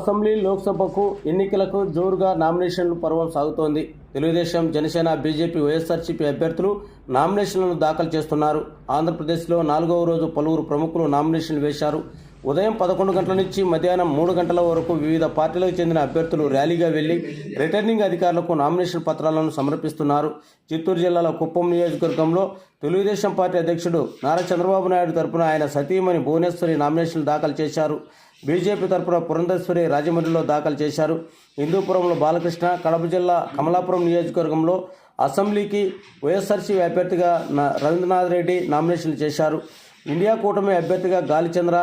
Assembly లోక్సభకు ఎన్నికలకు జోరుగా నామినేషన్ల పర్వం సాగుతోంది. తెలుగుదేశం, జనసేన, బీజేపీ, వైఎస్ఆర్సీపీ అభ్యర్థులు నామినేషన్లను దాఖలు చేస్తున్నారు. ఆంధ్రప్రదేశ్లో 4వ రోజు పలువురు ప్రముఖులు నామినేషన్లు వేశారు. ఉదయం 11 గంటల నుంచి మధ్యాహ్నం 3 గంటల వరకు వివిధ పార్టీలకు చెందిన అభ్యర్థులు ర్యాలీగా వెళ్లి రిటర్నింగ్ అధికారులకు నామినేషన్ పత్రాలను సమర్పిస్తున్నారు. చిత్తూరు జిల్లాలో కుప్పం నియోజకవర్గంలో తెలుగుదేశం పార్టీ అధ్యక్షుడు నారా చంద్రబాబు నాయుడు తరపున ఆయన సతీమణి భువనేశ్వరి నామినేషన్లు దాఖలు చేశారు. బీజేపీ తరపున పురంధేశ్వరి రాజమండ్రిలో దాఖలు చేశారు. హిందూపురంలో బాలకృష్ణ, కడప జిల్లా కమలాపురం నియోజకవర్గంలో అసెంబ్లీకి వైఎస్ఆర్సీపీ అభ్యర్థిగా రవీంద్రనాథ్ రెడ్డి నామినేషన్లు చేశారు. ఇండియా కూటమి అభ్యర్థిగా గాలిచంద్ర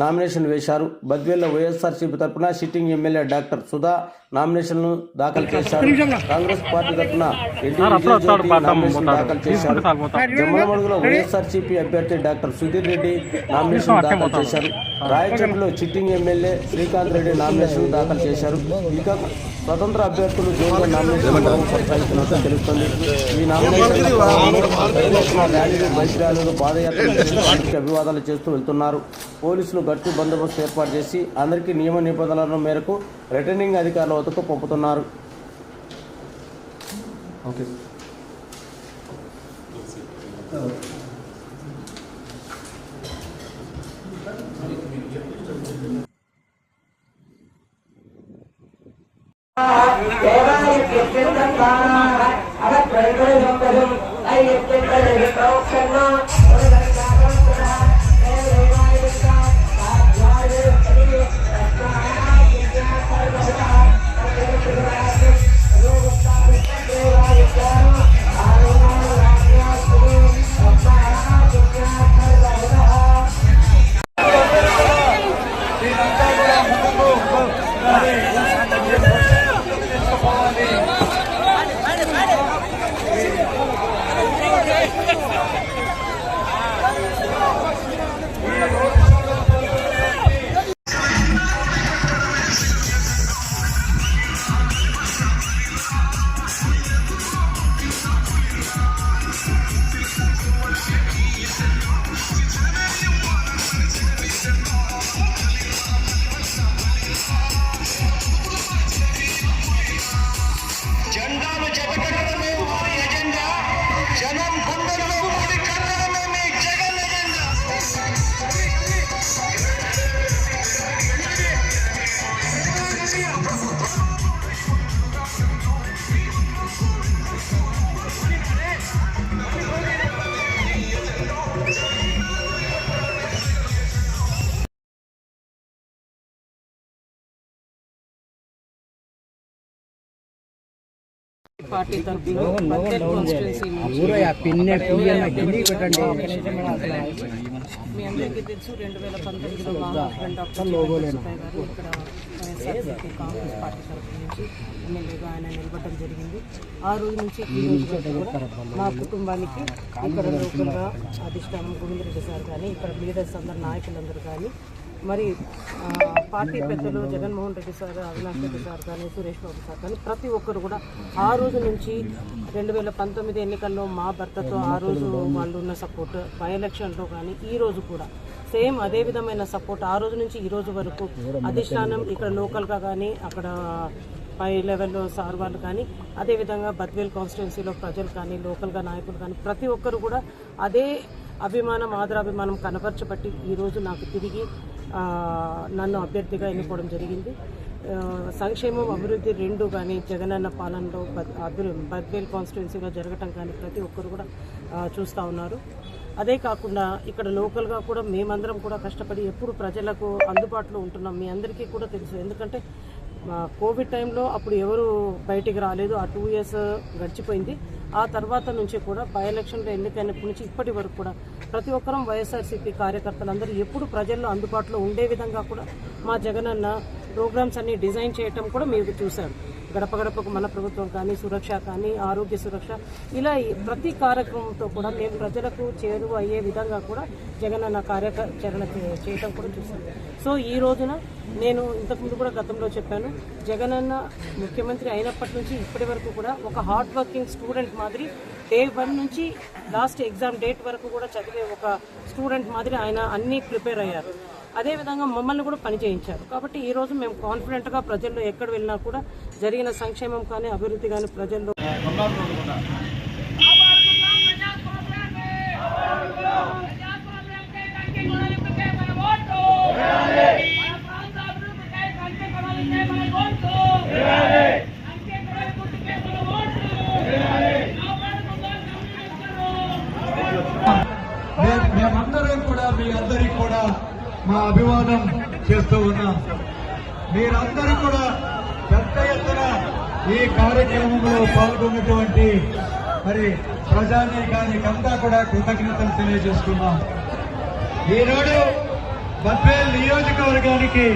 నామినేషన్ వేశారు. బద్వేల్లో వైఎస్ఆర్సీపీ తరఫున సిట్టింగ్ ఎమ్మెల్యే డాక్టర్ సుధా నామినేషన్ను దాఖలు చేశారు. కాంగ్రెస్ పార్టీ తరఫున నామినేషన్ దాఖలు చేశారు. జమ్మలమడుగులో వైఎస్ఆర్సీపీ అభ్యర్థి డాక్టర్ సుధీర్ రెడ్డి నామినేషన్ దాఖలు చేశారు. రాయచోటిలో sitting MLA Srikanth Reddy nomination దాఖలు చేశారు. ఇక స్వతంత్ర అభ్యర్థులు జోరుగా నామినేషన్ కొనసాగుతున్నట్టు తెలుస్తోంది. ఈ నామినేషన్ ర్యాలీలు, బైక్ ర్యాలీలు, పాదయాత్ర అభివాదాలు చేస్తూ వెళ్తున్నారు. పోలీసులు గట్టి బందోబస్తు ఏర్పాటు చేసి అందరికీ నియమ నిబంధనల మేరకు రిటర్నింగ్ అధికారుల వద్దకు పంపుతున్నారు. పార్టీ తరఫున మీ అందరికీ తెలుసు 2019లో మా హస్బెండ్ డాక్టర్ గారు ఇక్కడ వైఎస్ఆర్సీపీ కాంగ్రెస్ పార్టీ తరఫు నుంచి ఎమ్మెల్యేగా ఆయన నిలబడడం జరిగింది. ఆ రోజు నుంచి ఈ రోజు వరకు మా కుటుంబానికి ఇక్కడ లోకల్గా అధిష్టానం గోవిందరెడ్డి సార్ కానీ ఇక్కడ లీడర్స్ అందరు నాయకులందరూ కానీ మరి పార్టీ పెద్దలు జగన్మోహన్ రెడ్డి సార్, అవినాష్ రెడ్డి సార్ కానీ, సురేష్ బాబు సార్ కానీ ప్రతి ఒక్కరు కూడా ఆ రోజు నుంచి 2019 ఎన్నికల్లో మా భర్తతో ఆ రోజు వాళ్ళు ఉన్న సపోర్ట్, బై ఎలక్షన్లో కానీ ఈ రోజు కూడా సేమ్ అదే విధమైన సపోర్ట్ ఆ రోజు నుంచి ఈ రోజు వరకు అధిష్టానం ఇక్కడ లోకల్గా కానీ అక్కడ పై లెవెల్లో సార్ వాళ్ళు కానీ అదేవిధంగా బద్వేల్ కాన్స్టిట్యున్సీలో ప్రజలు కానీ లోకల్గా నాయకులు కానీ ప్రతి ఒక్కరు కూడా అదే అభిమానం, ఆదరాభిమానం కనపరచబట్టి ఈరోజు నాకు తిరిగి నన్ను అభ్యర్థిగా ఎన్నుకోవడం జరిగింది. సంక్షేమం, అభివృద్ధి రెండు కానీ జగనన్న పాలనలో బద్వేల్ కాన్స్టిట్యున్సీలో జరగటం కానీ ప్రతి ఒక్కరు కూడా చూస్తూ ఉన్నారు. అదే కాకుండా ఇక్కడ లోకల్గా కూడా మేమందరం కూడా కష్టపడి ఎప్పుడు ప్రజలకు అందుబాటులో ఉంటున్నాం. మీ అందరికీ కూడా తెలుసు, ఎందుకంటే కోవిడ్ టైంలో అప్పుడు ఎవరు బయటికి రాలేదు. ఆ 2 years గడిచిపోయింది. ఆ తర్వాత నుంచి కూడా బై ఎలక్షన్లో ఎన్నికైనప్పటి నుంచి ఇప్పటి వరకు కూడా ప్రతి ఒక్కరం వైఎస్ఆర్సీపీ కార్యకర్తలందరూ ఎప్పుడు ప్రజల్లో అందుబాటులో ఉండే విధంగా కూడా మా జగనన్న ప్రోగ్రామ్స్ అన్ని డిజైన్ చేయటం కూడా మీరు చూశారు. గడప గడపకు మన ప్రభుత్వం కానీ, సురక్ష కానీ, ఆరోగ్య సురక్ష, ఇలా ప్రతి కార్యక్రమంతో కూడా మేము ప్రజలకు చేరువ అయ్యే విధంగా కూడా జగనన్న కార్యాచరణ చేయటం కూడా చూసాం. సో ఈ రోజున నేను ఇంతకుముందు కూడా గతంలో చెప్పాను, జగనన్న ముఖ్యమంత్రి అయినప్పటి నుంచి ఇప్పటి వరకు కూడా ఒక హార్డ్ వర్కింగ్ స్టూడెంట్ మాదిరి డే 1 నుంచి లాస్ట్ ఎగ్జామ్ డేట్ వరకు కూడా చదివే ఒక స్టూడెంట్ మాదిరి ఆయన అన్నీ ప్రిపేర్ అయ్యారు. అదేవిధంగా మమ్మల్ని కూడా పని చేయించారు. కాబట్టి ఈరోజు మేము కాన్ఫిడెంట్గా ప్రజల్లో ఎక్కడ వెళ్ళినా కూడా జరిగిన సంక్షేమం కానీ అభివృద్ధి కానీ ప్రజల్లో మేమందరం కూడా మీ అందరికి కూడా మా అభివాదం చేస్తూ ఉన్నాం. మీరందరూ కూడా పెద్ద ఎత్తున ఈ కార్యక్రమంలో పాల్గొన్నటువంటి మరి ప్రజానీకానికంతా కూడా కృతజ్ఞతలు తెలియజేస్తున్నాం. ఈనాడు బద్వేల్ నియోజకవర్గానికి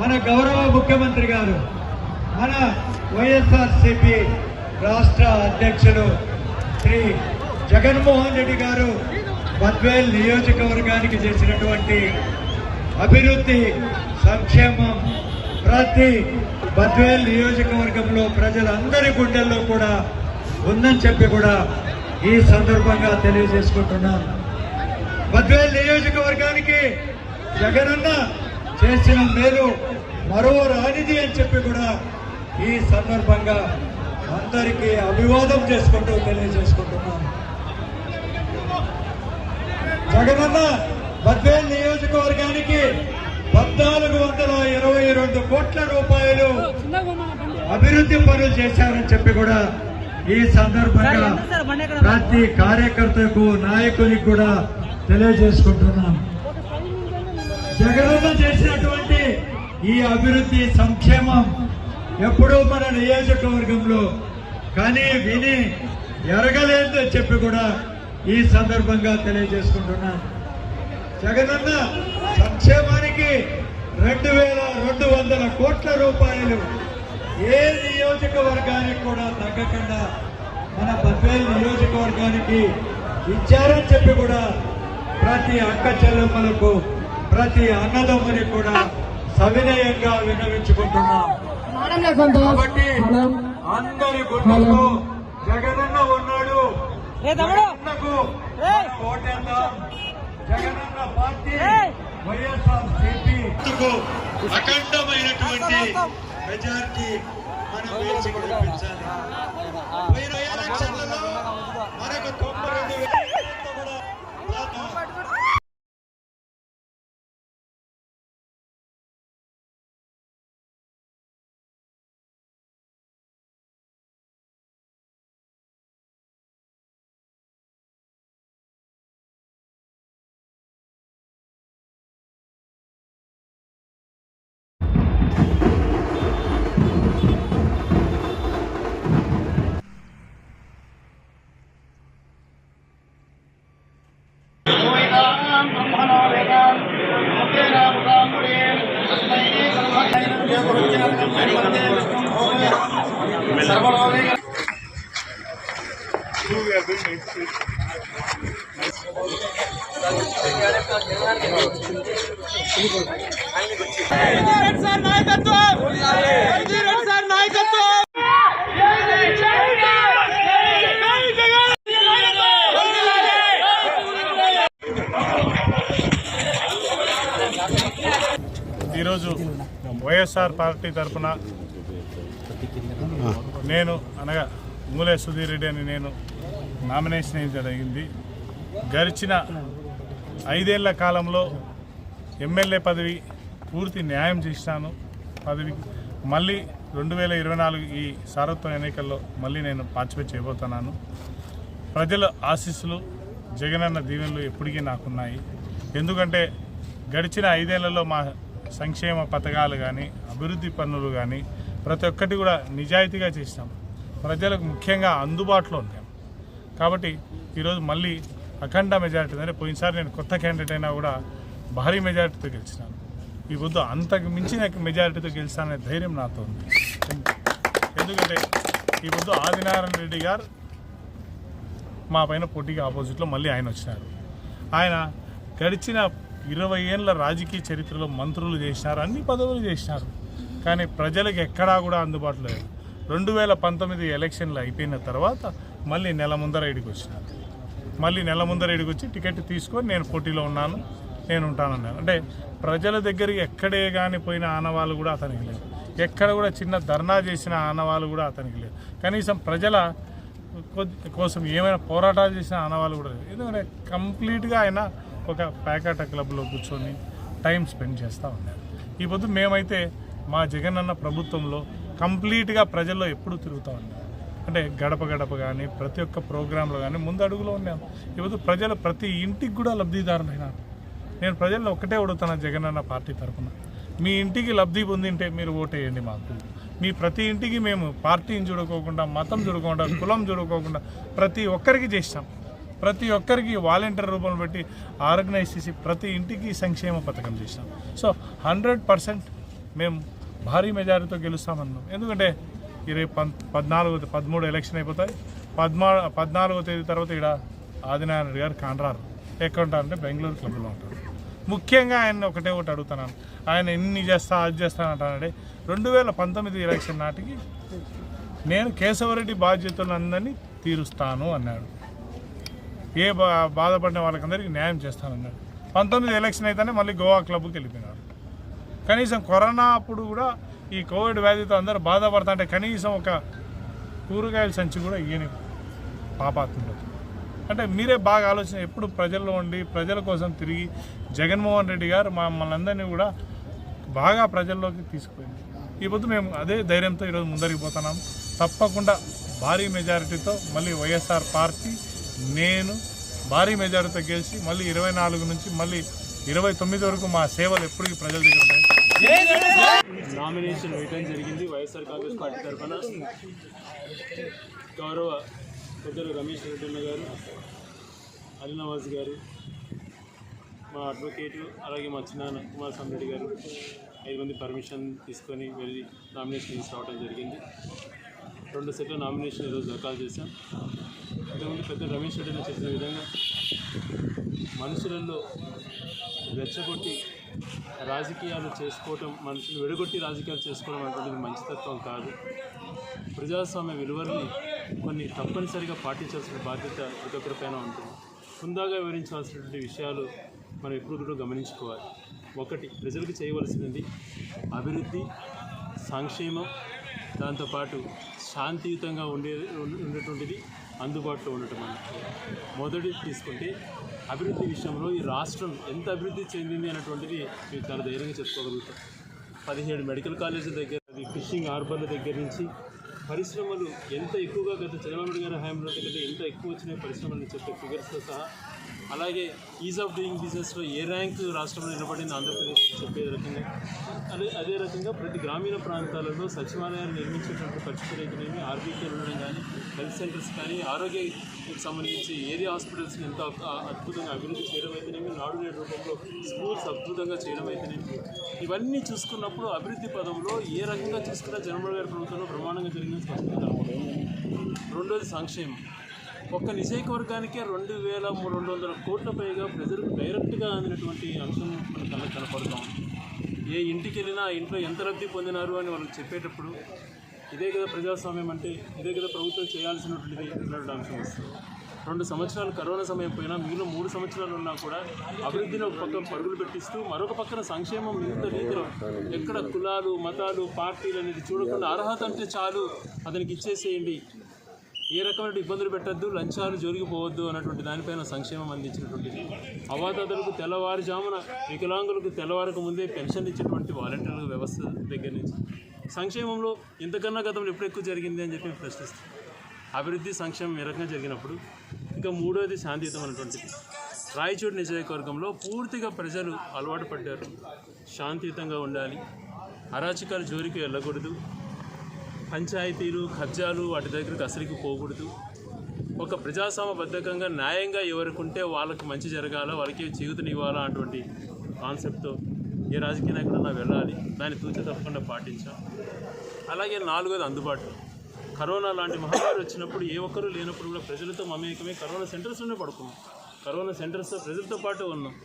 మన గౌరవ ముఖ్యమంత్రి గారు, మన వైఎస్ఆర్సీపీ రాష్ట్ర అధ్యక్షుడు శ్రీ జగన్మోహన్ రెడ్డి గారు బద్వేల్ నియోజకవర్గానికి చేసినటువంటి అభివృద్ధి సంక్షేమం ప్రతి బద్వేల్ నియోజకవర్గంలో ప్రజలందరి గుండెల్లో కూడా ఉందని చెప్పి కూడా ఈ సందర్భంగా తెలియజేసుకుంటున్నాను. బద్వేల్ నియోజకవర్గానికి జగనన్న చేసిన మేలు మరో రానిది అని చెప్పి కూడా ఈ సందర్భంగా అందరికీ అభివాదం చేసుకుంటూ తెలియజేసుకుంటున్నాను. జగనన్న బద్వేల్ నియోజకవర్గానికి 1422 కోట్ల రూపాయలు అభివృద్ధి పనులు చేశారని చెప్పి కూడా ఈ సందర్భంగా ప్రతి కార్యకర్తకు నాయకునికి కూడా తెలియజేసుకుంటున్నాం. జగనన్న చేసినటువంటి ఈ అభివృద్ధి సంక్షేమం ఎప్పుడూ మన నియోజకవర్గంలో కానీ విని ఎరగలేదని చెప్పి కూడా ఈ సందర్భంగా తెలియజేసుకుంటున్నాను. జగనన్న సంక్షేమానికి 2200 కోట్ల రూపాయలు ఏ నియోజకవర్గానికి కూడా తగ్గకుండా మన బద్వేల్ నియోజకవర్గానికి ఇచ్చారని చెప్పి కూడా ప్రతి అక్క చెల్లెమ్మలకు ప్రతి అన్నదమ్ముని కూడా సవినయంగా విన్నవించుకుంటున్నాం. కాబట్టి అందరి గుండెల్లో జగనన్న ఉన్నాడు. జగనన్నకు ఓటేద్దాం. జగనన్న పార్టీ వైఎస్ఆర్సీపీ అఖండమైనటువంటి మెజారిటీ మనం వేసి గెలిపించాలి. పోయిన ఎలక్షన్లలో మనకు 92,000 కూడా ఈరోజు వైఎస్ఆర్ పార్టీ తరఫున నేను అనగా మూలే సుధీర్ రెడ్డి అని నేను నామినేషన్ వేయడం జరిగింది. గడిచిన 5 ఏళ్ల కాలంలో ఎమ్మెల్యే పదవి పూర్తి న్యాయం చేశాను. పదవికి మళ్ళీ 2024 ఈ సార్వత్రిక ఎన్నికల్లో మళ్ళీ నేను పార్టిసిపేట్ చేయబోతున్నాను. ప్రజల ఆశీస్సులు జగనన్న దీవెనలు ఎప్పటికీ నాకున్నాయి. ఎందుకంటే గడిచిన 5 ఏళ్లలో మా సంక్షేమ పథకాలు కానీ అభివృద్ధి పనులు కానీ ప్రతి ఒక్కటి కూడా నిజాయితీగా చేసినాం. ప్రజలకు ముఖ్యంగా అందుబాటులో ఉంటాం. కాబట్టి ఈరోజు మళ్ళీ అఖండ మెజారిటీ, అంటే పోయినసారి నేను కొత్త క్యాండిడేట్ అయినా కూడా భారీ మెజారిటీతో గెలిచినాను. ఈ పొద్దు అంతకు మించిన మెజారిటీతో గెలిచాననే ధైర్యం నాతో ఉంది. ఎందుకంటే ఈ పొద్దు ఆదినారాయణ రెడ్డి గారు మా పైన పోటీకి ఆపోజిట్లో మళ్ళీ ఆయన వచ్చినారు. ఆయన గడిచిన 20 ఏళ్ళ రాజకీయ చరిత్రలో మంత్రులు చేసినారు, అన్ని పదవులు చేసినారు, కానీ ప్రజలకు ఎక్కడా కూడా అందుబాటులో లేదు. 2019 ఎలక్షన్లు అయిపోయిన తర్వాత మళ్ళీ నెల ముందర ఇడికి వచ్చినారు. మళ్ళీ నెల ముందర ఇడికి వచ్చి టికెట్ తీసుకొని నేను పోటీలో ఉన్నాను, నేను ఉంటానన్నాను. అంటే ప్రజల దగ్గరికి ఎక్కడే కానీ పోయిన ఆనవాళ్ళు కూడా అతనికి లేదు, ఎక్కడ కూడా చిన్న ధర్నా చేసిన ఆనవాళ్ళు కూడా అతనికి లేదు, కనీసం ప్రజల కోసం ఏమైనా పోరాటాలు చేసిన ఆనవాళ్ళు కూడా లేదు. ఎందుకంటే కంప్లీట్గా ఆయన ఒక ప్యాకెట్ క్లబ్లో కూర్చొని టైం స్పెండ్ చేస్తూ ఉన్నారు. ఈ పొద్దు మేమైతే మా జగనన్న ప్రభుత్వంలో కంప్లీట్గా ప్రజల్లో ఎప్పుడు తిరుగుతూ ఉన్నాం. అంటే గడప గడప కానీ ప్రతి ఒక్క ప్రోగ్రాంలో కానీ ముందు అడుగులో ఉన్నాం. ఈరోజు ప్రజలు ప్రతి ఇంటికి కూడా లబ్ధిదారులైనారు. నేను ప్రజల్లో ఒకటే అడుగుతున్నాను జగనన్న పార్టీ తరఫున, మీ ఇంటికి లబ్ధి పొందింటే మీరు ఓటేయండి మాకు. మీ ప్రతి ఇంటికి మేము పార్టీని చూడుకోకుండా, మతం చూడుకోకుండా, కులం చూడుకోకుండా ప్రతి ఒక్కరికి చేస్తాం. ప్రతి ఒక్కరికి వాలంటీర్ రూపంలో పెట్టి ఆర్గనైజ్ చేసి ప్రతి ఇంటికి సంక్షేమ పథకం చేస్తాం. సో 100% మేము భారీ మెజారిటీతో గెలుస్తామన్నాం. ఎందుకంటే 13 ఎలక్షన్ అయిపోతాయి. 14వ తేదీ తర్వాత ఇక్కడ ఆదినారాయణ రెడ్డి గారు కాండ్రారు ఎక్కడ ఉంటారంటే బెంగళూరు క్లబ్లో ఉంటారు. ముఖ్యంగా ఆయన ఒకటే ఒకటి అడుగుతున్నాను, ఆయన ఎన్ని చేస్తా అది చేస్తానంటానంటే 2019 ఎలక్షన్ నాటికి నేను కేశవరెడ్డి బాధ్యతలందరినీ తీరుస్తాను అన్నాడు. ఏ బాధపడిన వాళ్ళకందరికీ న్యాయం చేస్తానన్నాడు. 19 ఎలక్షన్ అయితేనే మళ్ళీ గోవా క్లబ్కి వెళ్ళిపోయినాడు. కనీసం కరోనా అప్పుడు కూడా ఈ కోవిడ్ వ్యాధితో అందరూ బాధపడతా అంటే కనీసం ఒక కూరగాయల సంచి కూడా ఇయ్యని పాపాత్ముడు. అంటే మీరే బాగా ఆలోచన, ఎప్పుడు ప్రజల్లో ఉండి ప్రజల కోసం తిరిగి జగన్మోహన్ రెడ్డి గారు మమ్మల్ని అందరినీ కూడా బాగా ప్రజల్లోకి తీసుకుపోయింది. ఈ పొద్దు మేము అదే ధైర్యంతో ఈరోజు ముందరికి పోతున్నాం. తప్పకుండా భారీ మెజారిటీతో మళ్ళీ వైఎస్ఆర్ పార్టీ నేను భారీ మెజారిటీతో గెలిచి మళ్ళీ 24 నుంచి మళ్ళీ 29 వరకు మా సేవలు ఎప్పటికీ ప్రజల దగ్గర ఉంటాయి. నామినేషన్ వేయడం జరిగింది వైఎస్ఆర్ కాంగ్రెస్ పార్టీ తరఫున. గౌరవ పెద్దలు రమేష్ రెడ్డి అన్న గారు, అలీ నవాజ్ గారు, మా అడ్వకేటు, అలాగే మా చిన్నాన్న కుమారస్వామి రెడ్డి గారు 5 మంది పర్మిషన్ తీసుకొని వెళ్ళి నామినేషన్ తీసుకురావడం జరిగింది. 2 సెట్ల నామినేషన్ ఈరోజు దాఖలు చేశాం. ఇంతకుముందు పెద్ద రమేష్ రెడ్డి చెప్పిన విధంగా మనుషులలో రెచ్చగొట్టి రాజకీయాలు చేసుకోవటం, మనుషులు విడగొట్టి రాజకీయాలు చేసుకోవడం అనేటువంటిది మంచితత్వం కాదు. ప్రజాస్వామ్య విలువల్ని కొన్ని తప్పనిసరిగా పాటించాల్సిన బాధ్యత ప్రతి ఒక్కరిపైన ఉంటుంది. హుందాగా వివరించాల్సినటువంటి విషయాలు మనం ఎప్పుడు గమనించుకోవాలి. 1, ప్రజలకు చేయవలసినది అభివృద్ధి, సంక్షేమం, దాంతోపాటు శాంతియుతంగా ఉండేటువంటిది అందుబాటులో ఉండటం. మొదటి తీసుకుంటే అభివృద్ధి విషయంలో ఈ రాష్ట్రం ఎంత అభివృద్ధి చెందింది అనేటువంటిది మేము చాలా ధైర్యంగా చెప్పుకోగలుగుతాం. 17 మెడికల్ కాలేజీల దగ్గర, ఫిషింగ్ హార్బర్ల దగ్గర నుంచి పరిశ్రమలు ఎంత ఎక్కువగా గత చంద్రబాబు గారి హయాంలో ఎంత ఎక్కువ వచ్చినాయి పరిశ్రమలు చెప్పే ఫిగర్స్తో సహా, అలాగే ఈజ్ ఆఫ్ డూయింగ్ బిజినెస్లో ఏ ర్యాంక్ రాష్ట్రంలో నిలబడింది ఆంధ్రప్రదేశ్ చెప్పే రకంగా, అదే రకంగా ప్రతి గ్రామీణ ప్రాంతాలలో సచివాలయాలు నిర్మించేటువంటి పరిస్థితులు అయితేనేమి, ఆర్బీకేలు ఉండడం కానీ, హెల్త్ సెంటర్స్ కానీ, ఆరోగ్యకి సంబంధించి ఏరియా హాస్పిటల్స్ని ఎంత అద్భుతంగా అభివృద్ధి చేయడం అయితేనేమి, నాడు నేడు రూపంలో స్కూల్స్ అద్భుతంగా చేయడం అయితేనేమి, ఇవన్నీ చూసుకున్నప్పుడు అభివృద్ధి పదంలో ఏ రకంగా చూసుకున్నా చంద్రబాబు గారి ప్రభుత్వంలో బ్రహ్మాండంగా జరిగిన స్పష్టంగా. రెండోది సంక్షేమం. ఒక్క నియోజకవర్గానికే 2,200 కోట్ల పైగా ప్రజలకు డైరెక్ట్గా అందినటువంటి అంశం మనకు కనపడతాం. ఏ ఇంటికి వెళ్ళినా ఆ ఇంట్లో ఎంత లబ్ధి పొందినారు అని వాళ్ళకి చెప్పేటప్పుడు ఇదే కదా ప్రజాస్వామ్యం అంటే, ఇదే కదా ప్రభుత్వం చేయాల్సినటువంటిది అన్నటువంటి అంశం వస్తుంది. 2 సంవత్సరాలు కరోనా సమయం పోయినా మిగిలిన 3 సంవత్సరాలు ఉన్నా కూడా అభివృద్ధిని ఒక పక్క పరుగులు పెట్టిస్తూ మరొక పక్కన సంక్షేమం వివిధ రీతిలో ఎక్కడ కులాలు, మతాలు, పార్టీలు అనేది చూడకుండా అర్హత అంటే చాలు అతనికి ఇచ్చేసేయండి, ఏ రకమైన ఇబ్బందులు పెట్టద్దు, లంచాలు జోలిగిపోవద్దు అన్నటువంటి దానిపైన సంక్షేమం అందించినటువంటిది. అవాతాతలకు తెల్లవారుజామున, వికలాంగులకు తెల్లవారకు ముందే పెన్షన్ ఇచ్చేటువంటి వాలంటీర్ల వ్యవస్థ దగ్గర నుంచి సంక్షేమంలో ఇంతకన్నా గతంలో ఎప్పుడు ఎక్కువ జరిగింది అని చెప్పి ప్రశ్నిస్తాం. అభివృద్ధి, సంక్షేమం ఏ రకంగా జరిగినప్పుడు ఇంకా మూడోది శాంతియుతం అనేటువంటిది. రాయచోటి నియోజకవర్గంలో పూర్తిగా ప్రజలు అలవాటు పడ్డారు. శాంతియుతంగా ఉండాలి, అరాచకాలు జోలికి వెళ్ళకూడదు, పంచాయతీలు, కబ్జాలు వాటి దగ్గరకు అసలుకి పోకూడదు, ఒక ప్రజాస్వామ్యబద్ధకంగా న్యాయంగా ఎవరికి ఉంటే వాళ్ళకి మంచి జరగాల, వాళ్ళకి జీవితనివ్వాలా అటువంటి కాన్సెప్ట్తో ఏ రాజకీయ నాయకుడన్నా వెళ్ళాలి. దాన్ని తూచ తప్పకుండా పాటించాం. అలాగే 4వది అందుబాటు. కరోనా లాంటి మహమ్మారి వచ్చినప్పుడు ఏ ఒక్కరూ లేనప్పుడు కూడా ప్రజలతో మమేకమే కరోనా సెంటర్స్లోనే పడుకున్నాం. కరోనా సెంటర్స్తో ప్రజలతో పాటు ఉన్నాం.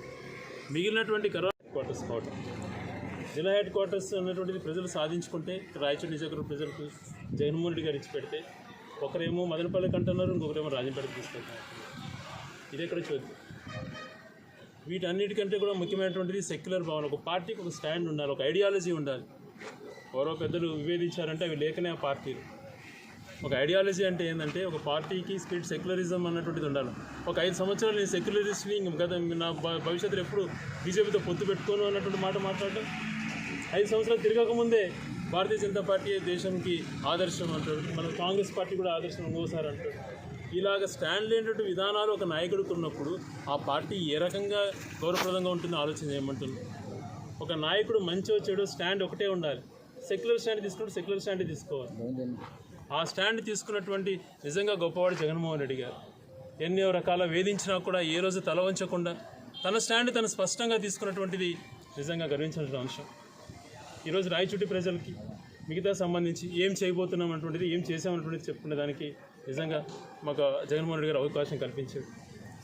మిగిలినటువంటి కరోనా హెడ్ క్వార్టర్స్ కావటం, జిల్లా హెడ్ క్వార్టర్స్ ఉన్నటువంటిది ప్రజలు సాధించుకుంటే రాయచూరు నియోజకవర్గ ప్రజలకు జగన్మోహన్ రెడ్డి గారు ఇచ్చి పెడితే ఒకరేమో మదనపల్లికి అంటున్నారు, ఇంకొకరేమో రాజంపేటకి తీసుకెళ్తున్నారు. ఇది ఎక్కడ చూద్దాం. వీటన్నిటికంటే కూడా ముఖ్యమైనటువంటిది సెక్యులర్ భావన. ఒక పార్టీకి ఒక స్టాండ్ ఉండాలి, ఒక ఐడియాలజీ ఉండాలి. ఎవరో పెద్దలు విభేదించారంటే అవి లేకనే ఆ పార్టీలు. ఒక ఐడియాలజీ అంటే ఏంటంటే ఒక పార్టీకి స్పిరిట్ సెక్యులరిజం అన్నటువంటిది ఉండాలి. ఒక 5 సంవత్సరాలు నేను సెక్యులరిస్ట్ని గత నా భవిష్యత్తులో ఎప్పుడు బీజేపీతో పొత్తు పెట్టుకోను అన్నటువంటి మాట మాట్లాడటం, 5 సంవత్సరాలు తిరగకముందే భారతీయ జనతా పార్టీ దేశంకి ఆదర్శం అంటాడు, మన కాంగ్రెస్ పార్టీ కూడా ఆదర్శం ఇంకోసారి అంటాడు. ఇలాగ స్టాండ్ లేనటువంటి విధానాలు ఒక నాయకుడికి ఉన్నప్పుడు ఆ పార్టీ ఏ రకంగా గౌరవప్రదంగా ఉంటుందో ఆలోచన చేయమంటుంది. ఒక నాయకుడు మంచో చెడు స్టాండ్ ఒకటే ఉండాలి. సెక్యులర్ స్టాండ్ తీసుకుంటే సెక్యులర్ స్టాండ్ తీసుకోవాలి. ఆ స్టాండ్ తీసుకున్నటువంటి నిజంగా గొప్పవాడు జగన్మోహన్ రెడ్డి గారు. ఎన్నో రకాల వేధించినా కూడా ఏ రోజు తల వంచకుండా తన స్టాండ్ తను స్పష్టంగా తీసుకున్నటువంటిది నిజంగా గర్వించాల్సిన అంశం. ఈరోజు రాయచూటి ప్రజలకి మిగతా సంబంధించి ఏం చేయబోతున్నాం అటువంటిది, ఏం చేసామన్నటువంటిది చెప్పుకునే దానికి నిజంగా మాకు జగన్మోహన్ రెడ్డి గారు అవకాశం కల్పించారు.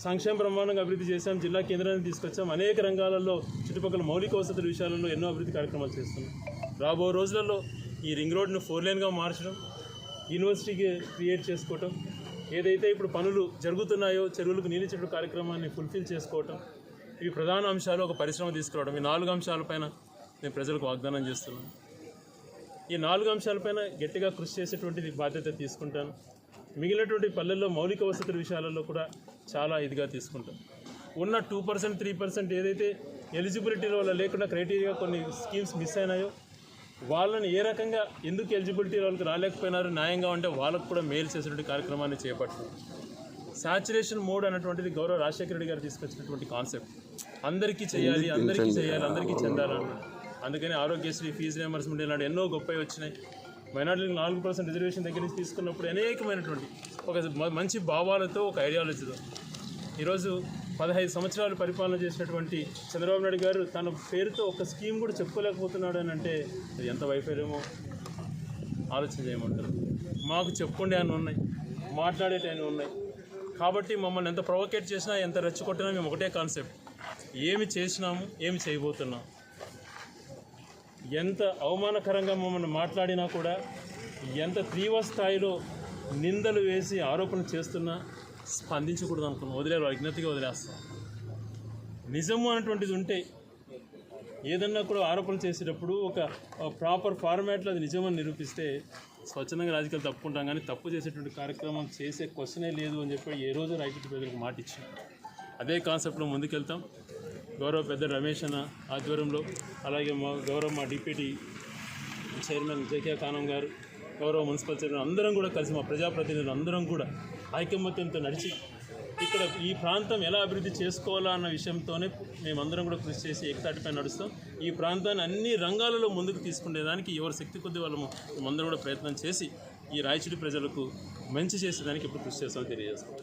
సంక్షేమ బ్రహ్మాండంగా అభివృద్ధి చేశాం, జిల్లా కేంద్రాన్ని తీసుకొచ్చాం, అనేక రంగాలలో చుట్టుపక్కల మౌలిక వసతుల విషయాలలో ఎన్నో అభివృద్ధి కార్యక్రమాలు చేస్తున్నాం. రాబో రోజులలో ఈ రింగ్ రోడ్ను 4 లేన్గా మార్చడం, యూనివర్సిటీకి క్రియేట్ చేసుకోవటం, ఏదైతే ఇప్పుడు పనులు జరుగుతున్నాయో చెరువులకు నీళ్ళిచ్చే కార్యక్రమాన్ని ఫుల్ఫిల్ చేసుకోవటం, ఇవి ప్రధాన అంశాలు. ఒక పరిశ్రమ తీసుకురావడం, ఈ 4 అంశాలపైన నేను ప్రజలకు వాగ్దానం చేస్తున్నాను. ఈ 4 అంశాలపైన గట్టిగా కృషి చేసేటువంటిది బాధ్యత తీసుకుంటాను. మిగిలినటువంటి పల్లెల్లో మౌలిక వసతుల విషయాలలో కూడా చాలా ఇదిగా తీసుకుంటాం. ఉన్న 2%, 3% ఏదైతే ఎలిజిబిలిటీలో లేకుండా క్రైటీరియా కొన్ని స్కీమ్స్ మిస్ అయినాయో వాళ్ళని ఏ రకంగా ఎందుకు ఎలిజిబిలిటీ వాళ్ళకి రాలేకపోయినారో న్యాయంగా ఉంటే వాళ్ళకు కూడా మేలు చేసేటువంటి కార్యక్రమాన్ని చేపట్టారు. సాచురేషన్ మోడ్ అన్నటువంటిది గౌరవ రాజశేఖర రెడ్డి గారు తీసుకొచ్చినటువంటి కాన్సెప్ట్. అందరికీ చేయాలి, అందరికీ చేయాలి, అందరికీ చెందాలన్నమాట. అందుకని ఆరోగ్యశ్రీ, ఫీజు రియంబర్స్మెంట్ ఇలాంటి ఎన్నో గొప్పవి వచ్చినాయి. మైనార్టీలకు 4% రిజర్వేషన్ దగ్గర నుంచి తీసుకున్నప్పుడు అనేకమైనటువంటి ఒక మంచి భావాలతో, ఒక ఐడియాలజీతో ఈరోజు 15 సంవత్సరాలు పరిపాలన చేసినటువంటి చంద్రబాబు నాయుడు గారు తన పేరుతో ఒక స్కీమ్ కూడా చెప్పుకోలేకపోతున్నాడు అని అంటే అది ఎంత వైఫల్యమో ఆలోచన చేయమంటారు. మాకు చెప్పుకుండే అని ఉన్నాయి, మాట్లాడేటవి ఉన్నాయి. కాబట్టి మమ్మల్ని ఎంత ప్రొవోకేట్ చేసినా, ఎంత రెచ్చగొట్టినా మేము ఒకటే కాన్సెప్ట్, ఏమి చేసినాము, ఏమి చేయబోతున్నాం. ఎంత అవమానకరంగా మమ్మల్ని మాట్లాడినా కూడా, ఎంత తీవ్ర స్థాయిలో నిందలు వేసి ఆరోపణలు చేస్తున్నా స్పందించకూడదు అనుకున్నాం. వదిలేరు, అజ్ఞతగా వదిలేస్తాం. నిజము అనేటువంటిది ఉంటే ఏదన్నా కూడా ఆరోపణలు చేసేటప్పుడు ఒక ప్రాపర్ ఫార్మాట్లో అది నిజమని నిరూపిస్తే స్వచ్ఛందంగా రాజకీయాలు తప్పుకుంటాం. కానీ తప్పు చేసేటువంటి కార్యక్రమం చేసే క్వశ్చనే లేదు అని చెప్పి ఏ రోజు రైతు ప్రజలకు మాట ఇచ్చాం. అదే కాన్సెప్ట్లో ముందుకెళ్తాం. గౌరవ పెద్ద రమేష్ అన్న ఆధ్వర్యంలో, అలాగే మా డిప్యూటీ చైర్మన్ జేకే కానం గారు, గౌరవ మున్సిపల్ చైర్మన్ అందరం కూడా కలిసి, మా ప్రజాప్రతినిధులు అందరం కూడా ఐకమత్యంతో నడిచి ఇక్కడ ఈ ప్రాంతం ఎలా అభివృద్ధి చేసుకోవాలా అన్న విషయంతోనే మేమందరం కూడా కృషి చేసి ఏకతాటిపై నడుస్తాం. ఈ ప్రాంతాన్ని అన్ని రంగాలలో ముందుకు తీసుకునేదానికి ఎవరి శక్తి కొద్ది వాళ్ళము మేమందరం కూడా ప్రయత్నం చేసి ఈ రాయచూటి ప్రజలకు మంచి చేసేదానికి ఇప్పుడు కృషి చేస్తామని తెలియజేస్తాం.